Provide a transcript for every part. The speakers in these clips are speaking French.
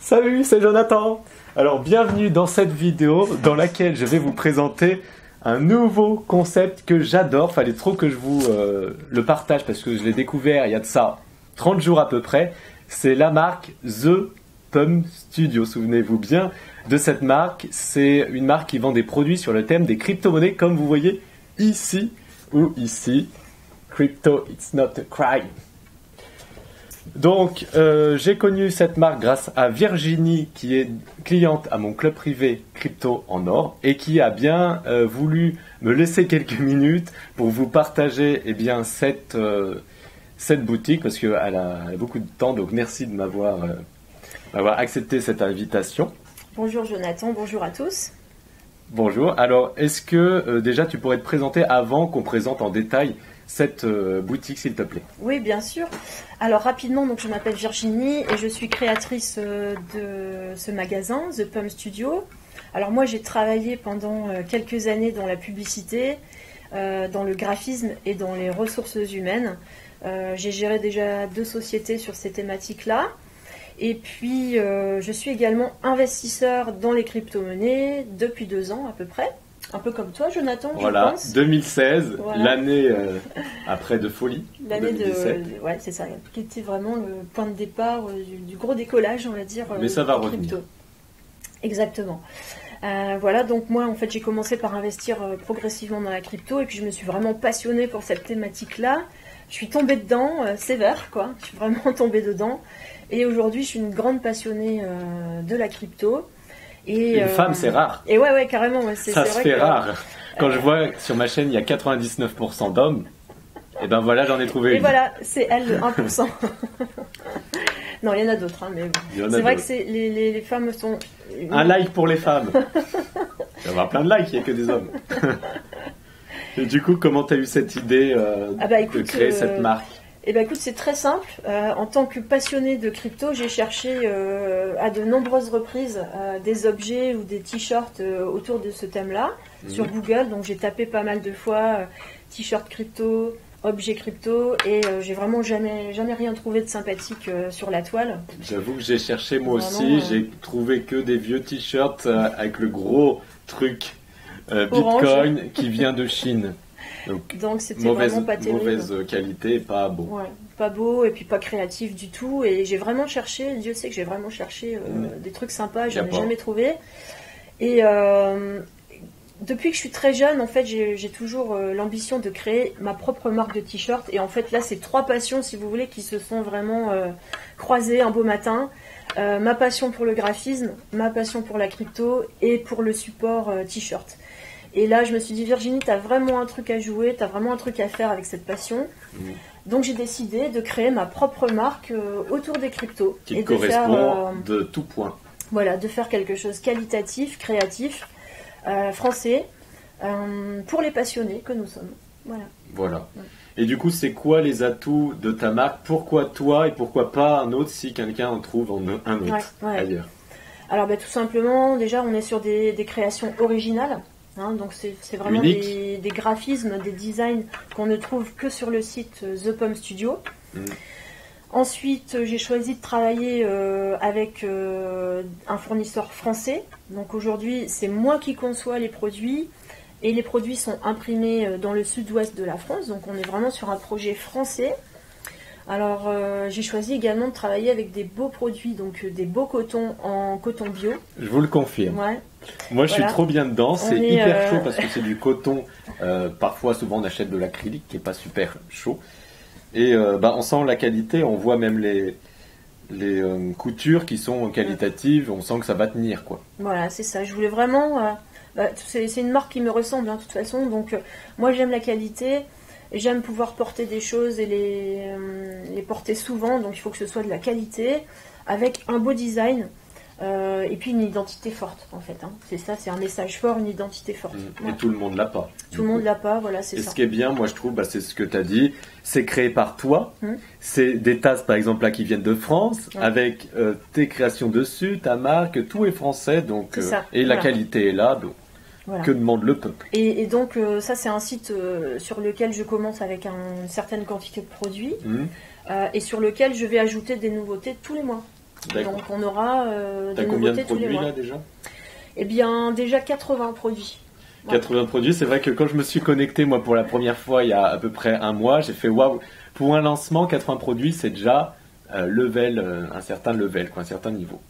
Salut, c'est Jonathan. Alors bienvenue dans cette vidéo dans laquelle je vais vous présenter un nouveau concept que j'adore. Fallait trop que je vous le partage parce que je l'ai découvert il y a de ça 30 jours à peu près. C'est la marque The Pum Studio. Souvenez-vous bien de cette marque. C'est une marque qui vend des produits sur le thème des crypto-monnaies comme vous voyez ici ou ici. Crypto, it's not a crime. Donc, j'ai connu cette marque grâce à Virginie, qui est cliente à mon club privé Crypto en Or et qui a bien voulu me laisser quelques minutes pour vous partager cette boutique parce qu'elle a beaucoup de temps. Donc, merci de m'avoir accepté cette invitation. Bonjour Jonathan, bonjour à tous. Bonjour. Alors, est-ce que déjà tu pourrais te présenter avant qu'on présente en détail cette boutique, s'il te plaît? Oui, bien sûr. Alors rapidement, donc je m'appelle Virginie et je suis créatrice de ce magasin, The Pum Studio. Alors moi, j'ai travaillé pendant quelques années dans la publicité, dans le graphisme et dans les ressources humaines. J'ai géré déjà 2 sociétés sur ces thématiques-là. Et puis, je suis également investisseur dans les crypto-monnaies depuis 2 ans à peu près. Un peu comme toi, Jonathan, voilà, je pense. 2016, voilà. L'année après de folie. L'année ouais, c'est ça, qui était vraiment le point de départ du gros décollage, on va dire. Mais ça va revenir. Exactement. Voilà, donc moi, en fait, j'ai commencé par investir progressivement dans la crypto, et puis je me suis vraiment passionnée pour cette thématique-là. Je suis tombée dedans, sévère, quoi. Je suis vraiment tombée dedans. Et aujourd'hui, je suis une grande passionnée de la crypto. Et, une femme, c'est rare. Et ouais, carrément. Ouais, ça se fait rare. Quand je vois sur ma chaîne, il y a 99% d'hommes, et ben voilà, j'en ai trouvé une. Et voilà, c'est elle, le 1%. Non, il y en a d'autres, hein, mais c'est vrai que les femmes sont... Un like pour les femmes. Il va y avoir plein de likes, il n'y a que des hommes. Et du coup, comment tu as eu cette idée de créer cette marque? Eh bien écoute, c'est très simple. En tant que passionnée de crypto, j'ai cherché à de nombreuses reprises des objets ou des t-shirts autour de ce thème-là sur Google. Donc j'ai tapé pas mal de fois t-shirt crypto, objets crypto, et j'ai vraiment jamais rien trouvé de sympathique sur la toile. J'avoue que j'ai cherché moi aussi, j'ai trouvé que des vieux t-shirts avec le gros truc Bitcoin qui vient de Chine. Donc c'était vraiment pas terrible. Mauvaise qualité, pas beau. Ouais, pas beau et puis pas créatif du tout. Et j'ai vraiment cherché, Dieu sait que j'ai vraiment cherché des trucs sympas, je n'en ai jamais trouvé. Et depuis que je suis très jeune, en fait, j'ai toujours l'ambition de créer ma propre marque de t-shirt. Et en fait, là, c'est 3 passions, si vous voulez, qui se sont vraiment croisées un beau matin. Ma passion pour le graphisme, ma passion pour la crypto et pour le support t-shirt. Et là, je me suis dit, Virginie, tu as vraiment un truc à jouer, tu as vraiment un truc à faire avec cette passion. Donc, j'ai décidé de créer ma propre marque autour des cryptos. Qui correspond de tout point. Voilà, de faire quelque chose qualitatif, créatif, français, pour les passionnés que nous sommes. Voilà. Ouais. Et du coup, c'est quoi les atouts de ta marque? Pourquoi toi et pourquoi pas un autre si quelqu'un en trouve un autre ailleurs? Alors, tout simplement, déjà, on est sur des créations originales. Donc c'est vraiment des graphismes, des designs qu'on ne trouve que sur le site The Pum Studio. Ensuite, j'ai choisi de travailler avec un fournisseur français. Donc aujourd'hui, c'est moi qui conçois les produits et les produits sont imprimés dans le sud-ouest de la France. Donc on est vraiment sur un projet français. Alors j'ai choisi également de travailler avec des beaux produits, donc des beaux cotons en coton bio. Je vous le confirme. Ouais. Moi je suis trop bien dedans, c'est hyper chaud parce que c'est du coton, parfois souvent on achète de l'acrylique qui n'est pas super chaud. Et on sent la qualité, on voit même les coutures qui sont qualitatives, on sent que ça va tenir, quoi. Voilà, c'est ça, je voulais vraiment... c'est une marque qui me ressemble de toute façon, donc moi j'aime la qualité. J'aime pouvoir porter des choses et les porter souvent, donc il faut que ce soit de la qualité, avec un beau design et puis une identité forte en fait. C'est ça, c'est un message fort, une identité forte. Et tout le monde l'a pas. Tout le monde l'a pas, voilà, c'est ça. Et ce qui est bien, moi je trouve, c'est ce que tu as dit, c'est créé par toi. C'est des tasses par exemple là qui viennent de France, avec tes créations dessus, ta marque, tout est français, donc et la qualité est là, donc. Voilà. Que demande le peuple? Et donc ça c'est un site sur lequel je commence avec une certaine quantité de produits et sur lequel je vais ajouter des nouveautés tous les mois. Donc on aura des nouveautés tous les mois. T'as combien de produits là déjà? Eh bien déjà 80 produits. 80 produits, c'est vrai que quand je me suis connecté moi pour la première fois il y a à peu près un mois, j'ai fait waouh, pour un lancement 80 produits c'est déjà un certain level, quoi, un certain niveau.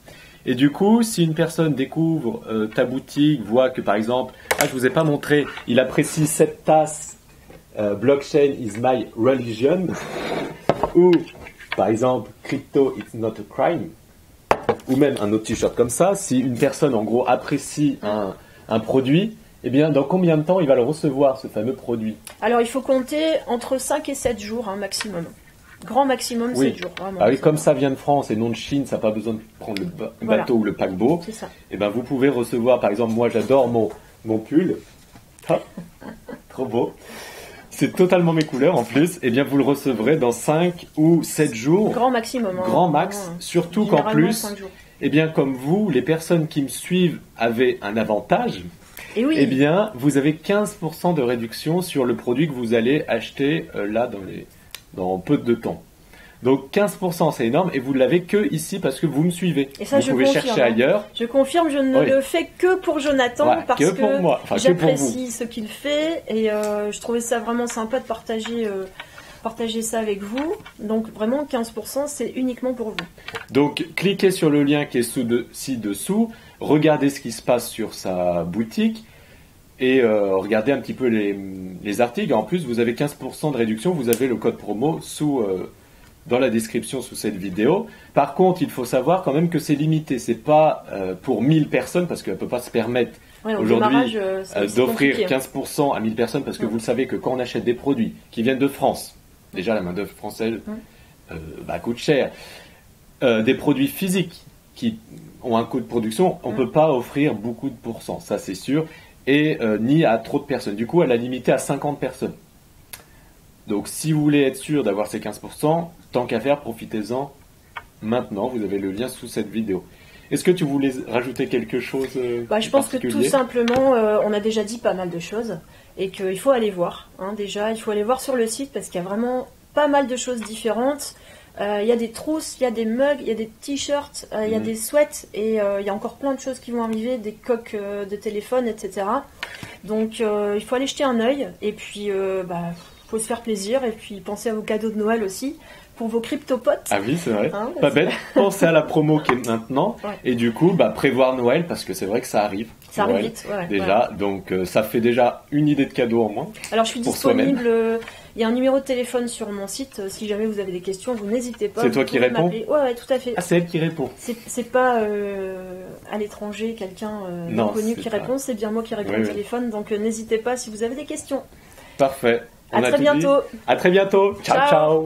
Et du coup, si une personne découvre ta boutique, voit que par exemple, je vous ai pas montré, il apprécie cette tasse Blockchain is my religion, ou par exemple Crypto it's not a crime, ou même un autre t-shirt comme ça, si une personne en gros apprécie un produit, eh bien dans combien de temps il va le recevoir ce fameux produit? Alors il faut compter entre 5 et 7 jours maximum. Grand maximum, 7 jours. Vraiment, ah oui, comme ça vient de France et non de Chine, ça n'a pas besoin de prendre le bateau ou le paquebot. C'est ça. Et ben vous pouvez recevoir, par exemple, moi j'adore mon pull. Ah, trop beau. C'est totalement mes couleurs en plus. Et bien vous le recevrez dans 5 ou 7 jours. Grand maximum. Grand max. Surtout qu'en plus, et bien comme vous, les personnes qui me suivent avaient un avantage. Et oui. Eh bien vous avez 15% de réduction sur le produit que vous allez acheter là dans peu de temps. Donc 15% c'est énorme et vous ne l'avez que ici parce que vous me suivez. Et ça, vous pouvez chercher ailleurs. Je confirme, je ne le fais que pour Jonathan parce que pour moi. Enfin, j'apprécie ce qu'il fait et je trouvais ça vraiment sympa de partager ça avec vous. Donc vraiment 15% c'est uniquement pour vous. Donc cliquez sur le lien qui est ci-dessous, regardez ce qui se passe sur sa boutique. Et regardez un petit peu les articles. En plus, vous avez 15% de réduction. Vous avez le code promo dans la description sous cette vidéo. Par contre, il faut savoir quand même que c'est limité. C'est pas pour 1000 personnes parce qu'elle ne peut pas se permettre aujourd'hui d'offrir 15% à 1000 personnes parce que vous le savez que quand on achète des produits qui viennent de France, déjà la main-d'œuvre française coûte cher. Des produits physiques qui ont un coût de production, on ne peut pas offrir beaucoup de pourcents. Ça, c'est sûr. Et ni à trop de personnes. Du coup, elle a limité à 50 personnes. Donc, si vous voulez être sûr d'avoir ces 15%, tant qu'à faire, profitez-en maintenant. Vous avez le lien sous cette vidéo. Est-ce que tu voulais rajouter quelque chose je pense que tout simplement, on a déjà dit pas mal de choses et qu'il faut aller voir. Déjà, il faut aller voir sur le site parce qu'il y a vraiment pas mal de choses différentes. Il y a des trousses, il y a des mugs, il y a des t-shirts, il y a des sweats et il y a encore plein de choses qui vont arriver, des coques de téléphone, etc. Donc il faut aller jeter un œil et puis faut se faire plaisir et puis penser à vos cadeaux de Noël aussi pour vos cryptopotes. Ah oui, c'est vrai. Pas bête. Pensez à la promo qui est maintenant et du coup prévoir Noël parce que c'est vrai que ça arrive. Ça arrive vite. Déjà, donc ça fait déjà une idée de cadeau en moins. Alors je suis disponible. Il y a un numéro de téléphone sur mon site. Si jamais vous avez des questions, vous n'hésitez pas. C'est toi qui réponds? Ouais, tout à fait. Ah, c'est elle qui répond. C'est pas à l'étranger quelqu'un d'inconnu qui répond, c'est bien moi qui réponds au téléphone. Donc n'hésitez pas si vous avez des questions. Parfait. À très bientôt. À très bientôt. Ciao, ciao.